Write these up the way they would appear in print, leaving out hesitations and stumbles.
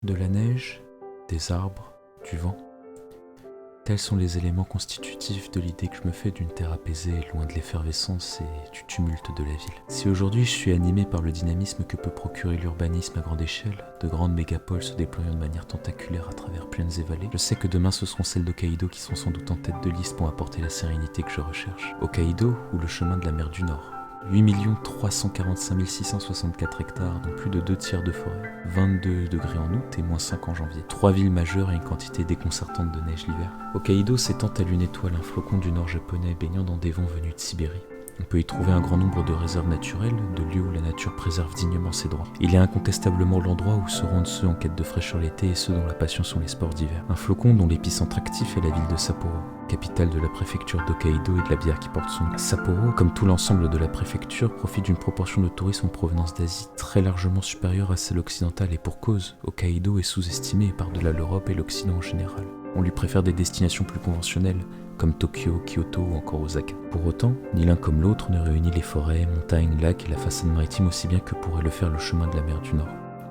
De la neige, des arbres, du vent. Tels sont les éléments constitutifs de l'idée que je me fais d'une terre apaisée, loin de l'effervescence et du tumulte de la ville. Si aujourd'hui je suis animé par le dynamisme que peut procurer l'urbanisme à grande échelle, de grandes mégapoles se déployant de manière tentaculaire à travers plaines et vallées, je sais que demain ce seront celles d'Hokkaido qui sont sans doute en tête de liste pour apporter la sérénité que je recherche. Hokkaido, ou le chemin de la mer du Nord. 8 345 664 hectares, dont plus de 2 tiers de forêt, 22 degrés en août et -5 en janvier. 3 villes majeures et une quantité déconcertante de neige l'hiver. Hokkaido s'étend tel une étoile, un flocon du nord japonais baignant dans des vents venus de Sibérie. On peut y trouver un grand nombre de réserves naturelles, de lieux où la nature préserve dignement ses droits. Il est incontestablement l'endroit où se rendent ceux en quête de fraîcheur l'été et ceux dont la passion sont les sports d'hiver. Un flocon dont l'épicentre actif est la ville de Sapporo, capitale de la préfecture d'Hokkaido et de la bière qui porte son nom. Sapporo, comme tout l'ensemble de la préfecture, profite d'une proportion de tourisme en provenance d'Asie très largement supérieure à celle occidentale et pour cause, Hokkaido est sous-estimé par-delà l'Europe et l'Occident en général. On lui préfère des destinations plus conventionnelles, comme Tokyo, Kyoto ou encore Osaka. Pour autant, ni l'un comme l'autre ne réunit les forêts, montagnes, lacs et la façade maritime aussi bien que pourrait le faire le chemin de la mer du Nord.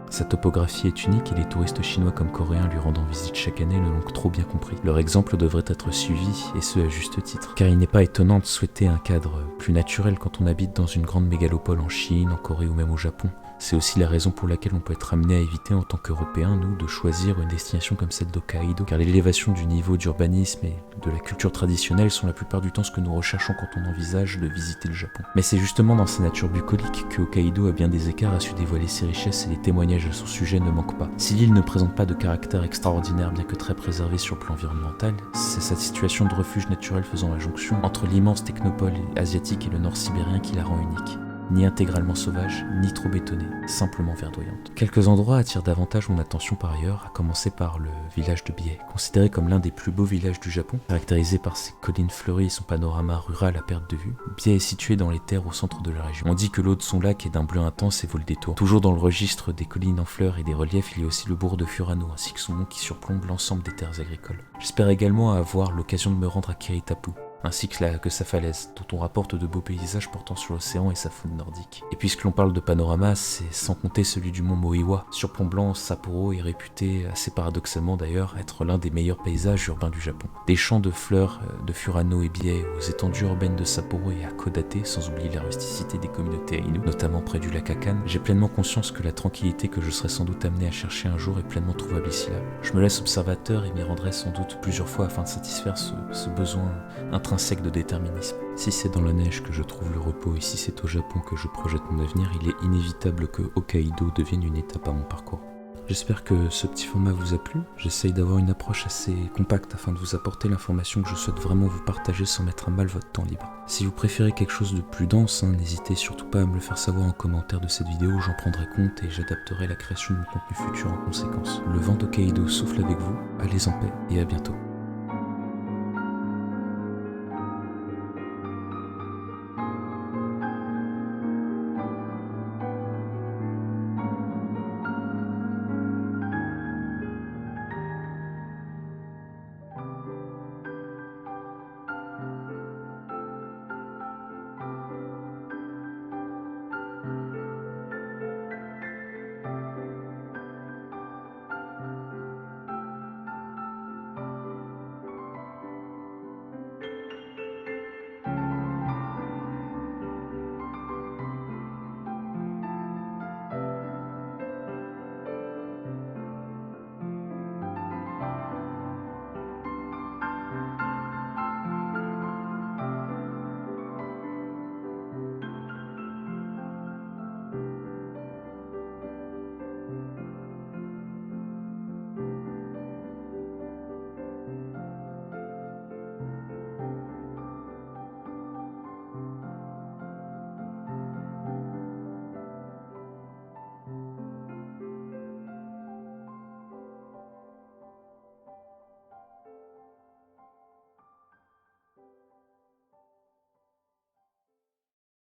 Sa topographie est unique et les touristes chinois comme coréens lui rendant visite chaque année ne l'ont que trop bien compris. Leur exemple devrait être suivi, et ce à juste titre, car il n'est pas étonnant de souhaiter un cadre plus naturel quand on habite dans une grande mégalopole en Chine, en Corée ou même au Japon. C'est aussi la raison pour laquelle on peut être amené à éviter en tant qu'Européens, nous, de choisir une destination comme celle d'Hokkaido, car l'élévation du niveau d'urbanisme et de la culture traditionnelle sont la plupart du temps ce que nous recherchons quand on envisage de visiter le Japon. Mais c'est justement dans sa nature bucolique que Hokkaido, à bien des écarts, a su dévoiler ses richesses et les témoignages à son sujet ne manquent pas. Si l'île ne présente pas de caractère extraordinaire bien que très préservé sur le plan environnemental, c'est sa situation de refuge naturel faisant la jonction entre l'immense technopole asiatique et le nord sibérien qui la rend unique. Ni intégralement sauvage, ni trop bétonnée, simplement verdoyante. Quelques endroits attirent davantage mon attention par ailleurs, à commencer par le village de Biei, considéré comme l'un des plus beaux villages du Japon, caractérisé par ses collines fleuries et son panorama rural à perte de vue. Biei est situé dans les terres au centre de la région. On dit que l'eau de son lac est d'un bleu intense et vaut le détour. Toujours dans le registre des collines en fleurs et des reliefs, il y a aussi le bourg de Furano, ainsi que son mont qui surplombe l'ensemble des terres agricoles. J'espère également avoir l'occasion de me rendre à Kiritapu, ainsi que sa falaise, dont on rapporte de beaux paysages portant sur l'océan et sa faune nordique. Et puisque l'on parle de panorama, c'est sans compter celui du mont Moiwa. Surplombant, Sapporo est réputé, assez paradoxalement d'ailleurs, être l'un des meilleurs paysages urbains du Japon. Des champs de fleurs de Furano et Biei aux étendues urbaines de Sapporo et à Kodate, sans oublier la rusticité des communautés Ainu, notamment près du lac Akan, j'ai pleinement conscience que la tranquillité que je serai sans doute amené à chercher un jour est pleinement trouvable ici là. Je me laisse observateur et m'y rendrai sans doute plusieurs fois afin de satisfaire ce besoin intrinsèque de déterminisme. Si c'est dans la neige que je trouve le repos et si c'est au Japon que je projette mon avenir, il est inévitable que Hokkaido devienne une étape à mon parcours. J'espère que ce petit format vous a plu. J'essaye d'avoir une approche assez compacte afin de vous apporter l'information que je souhaite vraiment vous partager sans mettre à mal votre temps libre. Si vous préférez quelque chose de plus dense, n'hésitez surtout pas à me le faire savoir en commentaire de cette vidéo, j'en prendrai compte et j'adapterai la création de mon contenu futur en conséquence. Le vent d'Hokkaido souffle avec vous, allez en paix et à bientôt.